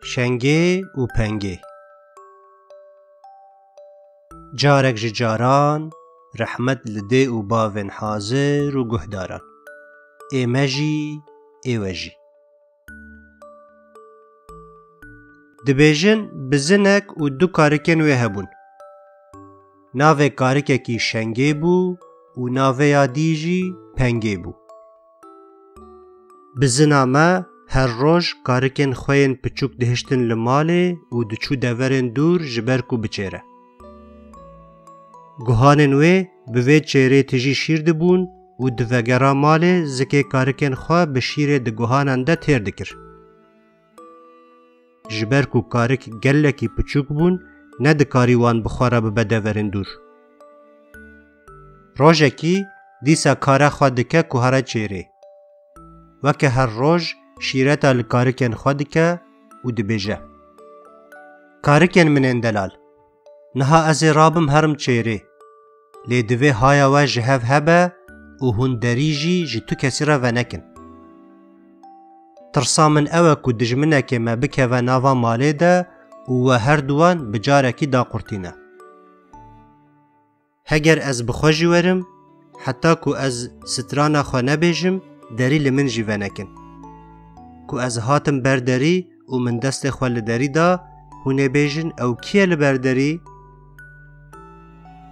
شنگه و پنگه جارک جاران رحمت لده و باون حاضر و گهداران ایمجی ایوجی دبیجن بزنک و دو کارکن وی هبون ناوه کارکه کی شنگه بو و ناوه یادیجی پنگه بو بزنا ما هر روز کارکن خوین پچوک دهشتن لماله و دچو دورن دور جبرکو بچیره. گوهانن وی به چهره تجی شیر دبون و دوگرا ماله زکی کارکن خواه به شیر دگوهانن ده تیر دکر. جبرکو کارک گلکی پچوک بون نه دکاری وان بخواره به دورن دور. روزکی دیسا کاره خواه دکه کوهاره چهره. وکه هر روز شیرتا لکارکن خود که و دبیجه کارکن من اندلال نها از رابم هرم چیره لی دوی هایا و جهف هبه و هندریجی جتو کسی را ونکن ترسا من اوه که دجمنه که ما بکه و ناوا ماله ده و هر دوان بجارکی دا قرتینه هگر از بخوشی ورم حتی که از ستران خوا نبیجم داری لمن جی ونکن کو از هاتم برداری و من دست خوال داری دا هونه بیجن او کیه لبرداری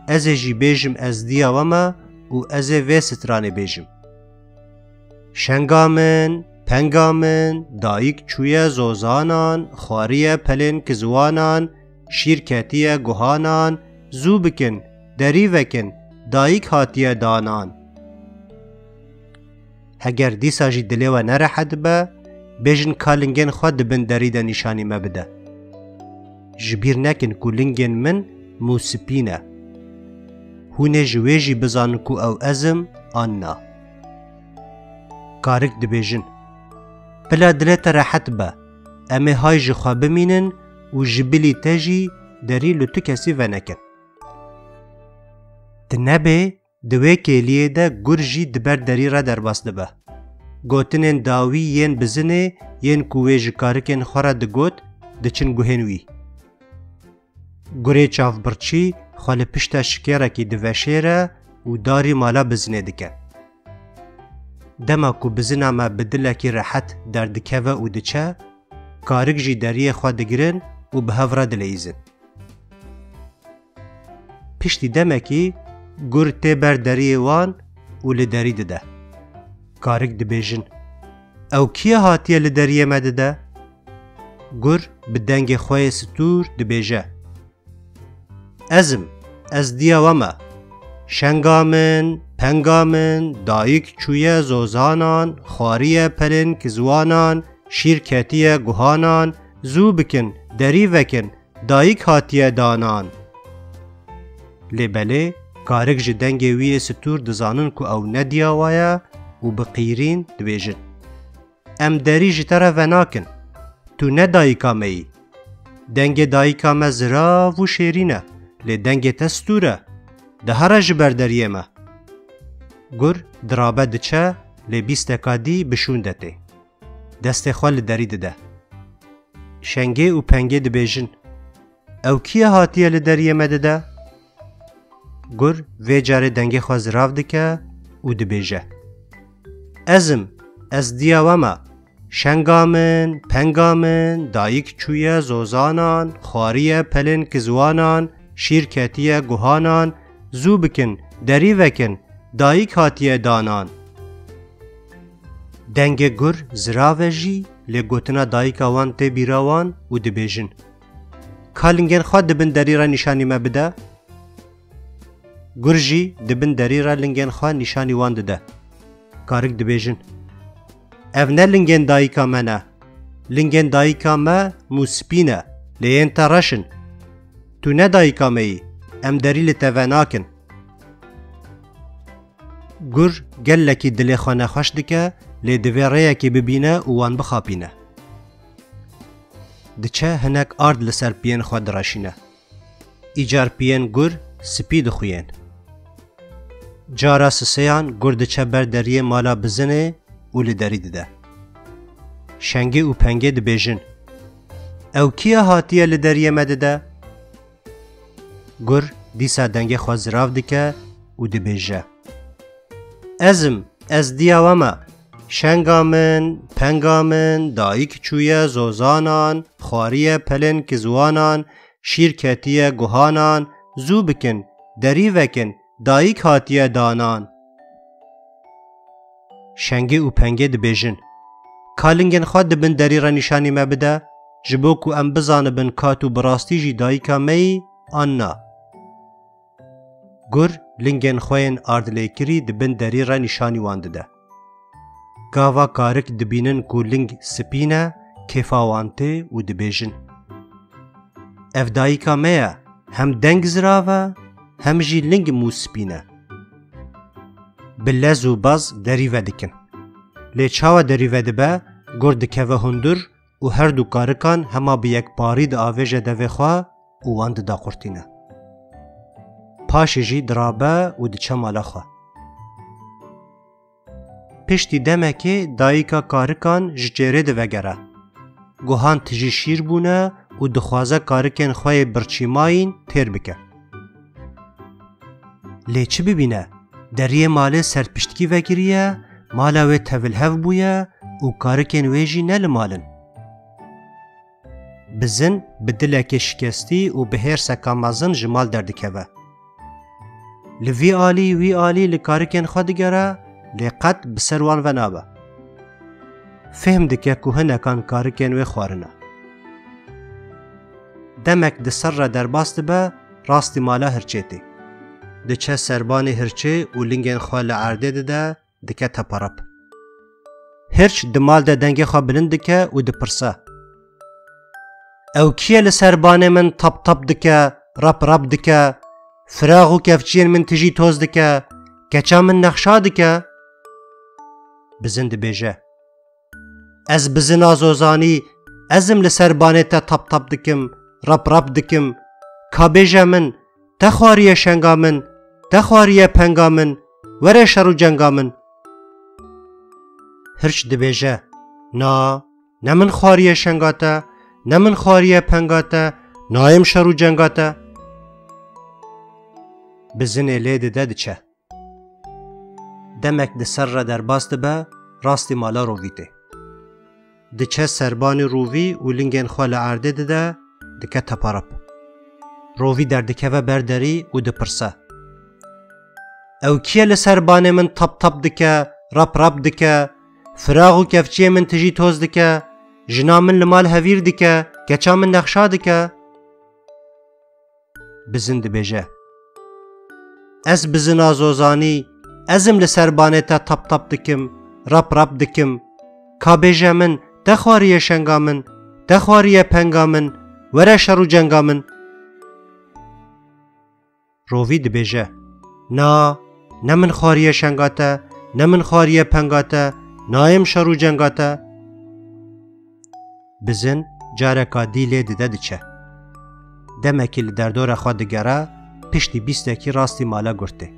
از جی بیجم از دیا وما و از وی سترانه بیجم شنگامن پنگامن دایک چوی زوزانان خواریه پلن کزوانان شیرکتیه گوهانان زو بکن دری وکن دایک هاتیه دانان هگر دیسا جی دلی و نرحد با بیجن که لنگین خواه دبن داری ده نشانی ما بده. جبیر نکن که لنگین من موسپینه. هونه جویجی بزان که او ازم آننا. کارک دبیجن. بلا دلت راحت با. اما های جخوا بمینن و جبیلی تجی داری لطو کسی و نکن. دنبه دوی کلیه ده گرجی دبر داری را در باسته با. گوتنین داوی ین بزنه ین کوی جکارکن خورا دگوت دچن گوهنوی. گوری چاف برچی خال پشتا شکیره کی دوشیره و داری مالا بزنه دکن. دما کو بزنه ما بدله کی راحت در دکوه و دچه کارک جی داری خواه دگرن و به هفره دلیزن. پشتی دمه کی گور تی بر داری وان و لداری دده. کارک دبیجن او کیه هاتیه لدریه مدده؟ گر بدنگ خواه ستور دبیجه از دیا وما شنگامن پنگامن دایک چویه زوزانان خواریه پلن کزوانان شیرکتیه گوهانان زو بکن دری وکن دایک هاتیه دانان لیبله کارک جدنگ ویه ستور دزانن که او ندیا وایا و بقیرین دبیجن ام داری جتره و ناکن تو نه دایکا می دنگ دایکا ما زرا و شیرینه لی دنگ تستوره ده هر جبر دریه ما گر درابه دچه لی بیستکادی بشوندته دست خوال داری ده شنگه و پنگه دبیجن او کیه هاتیه لدریه ما ده گر وی جاره دنگ خواه زراف دکه و دبیجه از دیا وما شنگامن پنگامن دایک چویه زوزانان خواریه پلن کزوانان شیرکتیه گوهانان زو بکن دری وکن دایک هاتیه دانان دنگ گر زراوه جی لگوتنا دایک آوان تی بیراوان و دبیجن کالنگین خواه دبن دری را نشانی ما بده گر جی دبن دری را لنگین خواه نشانی وان ده کارک دبیجن او نه لنگین دایکا منه لنگین دایکا ما موسپینه لین ترشن تو نه دایکا می ام دریل توناکن گر گلکی دلی خانه خوش دکه لی دوی ریه که ببینه وان بخاپینه دچه هنک آرد لسر پین خواه دراشینه ایجار پین گر سپی دخوین جارا سسیان گرد چبر دریه مالا بزنه و لداری ده. شنگه و پنگه دبیجن او کیا هاتیه لدریه مدده؟ گر دیسا دنگ خوا زراف دکه و دبیجه از دیاوما شنگامن، پنگامن، دایک چویه زوزانان، خواریه پلن کزوانان، شیرکتیه گوهانان، زو بکن، دری وکن، دایک هاتیه دانان. شنگه و پنگه دبیجن کالنگن خواد دبن دری را نشانی مبده جبو کو ام بزانه بن کاتو براستی جی دایکا می آنا. گر لنگن خوین آردلی کری دبن دری را نشانی وانده ده. گاوا کارک دبینن کو لنگ سپینه کفاوانته و دبیجن اف دایکا میا هم دنگ زراوه هم جی لنگ مو سپینه. بلز و باز دری ودکن. لی چاوا دری ودبه گر دکه و هندر و هر دو کارکان هما به یک پاری دا آویجه دوی خواه و واند دا قرتینه. پاش جی درابه و دچه مالا خواه. پشتی دمه که دایکا کارکان جچره دو وگره. گوهان تجی شیر بونه و دخوازه کارکن خواه برچیماین تیر بکه. لی چه ببینه؟ دریه ماله سرپشتکی وگریه، مالا وی تولهف بویه و کارکن ویجی نل مالن. بزن بدلک شکستی و به هر سکامازن جمال دردکوه. لوی آلی لکارکن خود گره لیقت بسروان و نابه. فهم دکه که هنکان کارکن وی خوارنه. دمک دسر را در باست به راستی مالا هرچه تی. دچه سربانی هرچه و لنگن خواه لعرده ده دکه تپارب. هرچ دمال ده دنگه خواه بلند دکه و دپرسه. او کیه لسربانه من تب دکه رب دکه فراغ و کفچین من تجی توز دکه کچا من نخشا دکه بزند بیجه از بزن آزوزانی ازم لسربانه تا تب دکم رب دکم که بیجه من تخواریه شنگا من تخواریه پنگا من وره شرو جنگا من هرچ دبیجه نا نمن خواریه شنگا تا نمن خواریه پنگا تا نایم شرو جنگا تا بزن لیده ده چه دمک ده سر را در باست به راستی مالا روویده ده چه سربانی رووی و لنگن خوال عرده ده دکه تپارب رووی در دکه و برداری و ده پرسه او کیه لسربانه من تب دکه رب دکه فراغ و کفچیه من تجی توز دکه جنا من لمال هویر دکه کچا من نخشا دکه بزن ده بیجه از بزن آزوزانی ازم لسربانه تا تب دکم رب دکم که بیجه من تخواریه شنگا من تخواریه پنگا من وره شرو جنگا من رووی ده بیجه نا نمن خواریه شنگا تا نمن خواریه پنگا تا نایم شرو جنگا تا بزن جارکا دیلی ده چه دمکی لدردور خواه دگره پشتی بیستکی راستی مالا گرته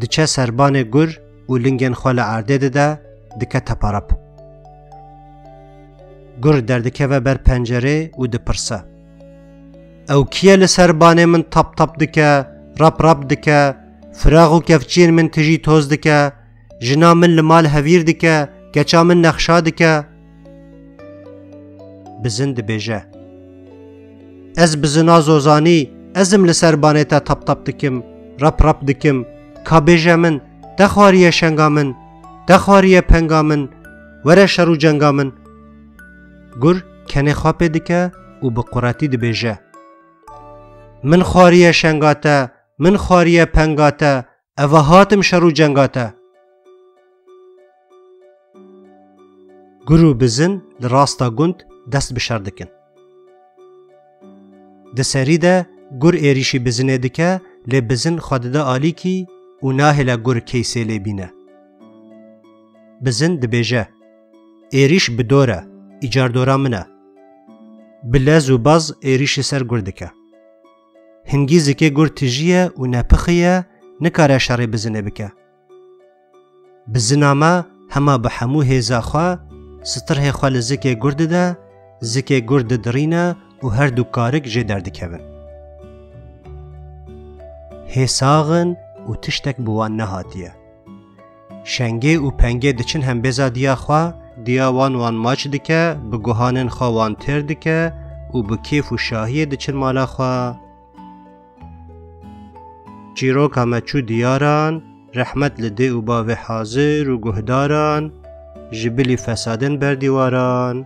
دچه سربان گر و لنگن خوال عرده ده دکه تپارب گر دردکه و بر پنجره و ده پرسه او کیه لسربان من تب دکه رب دکه فراغ و کفچین من تجی توز دکه جنا من لمال هویر دکه کچا من نخشا دکه بزن ده بیجه از بزنا زوزانی ازم لسربانه تا تب دکم رب دکم که بیجه من تخواریه شنگا من تخواریه پنگا من وره شرو جنگا من گر کنه خواه دکه و بقراتی ده بیجه من خواریه شنگا تا من خواریه پنگا تا اوهاتم شرو جنگا تا گرو بزن لراستا گند دست بشار دکن ده سری ده گر ایریشی بزنه دکه لی بزن خواده آلی کی و ناهلا گر کیسه لی بینه بزن ده بیجه ایریش بدوره ایجار دورا منه بلز و باز ایریش سر گر دکه هنگیزی که گر تجیه و نپخیه نکاره شاری بزنه بکه بزنامه همه به همو هیزا خواه ستره خواه لزکه گر ده Zikê gur didirîne û her du karik jê derdikevin. Hêsaxin û tiştek bi wan nehatiye. Şengê û pengê diçin hembêza diya xwe, diya wan maç dike, bi guhanên xwe wan têr dike û bi kêf û şahiyê diçin mala xwe. Çîroka me çû diyaran, rehmet li dê û bavê hazir û guhdaran, ji bilî fesadên berdîwaran.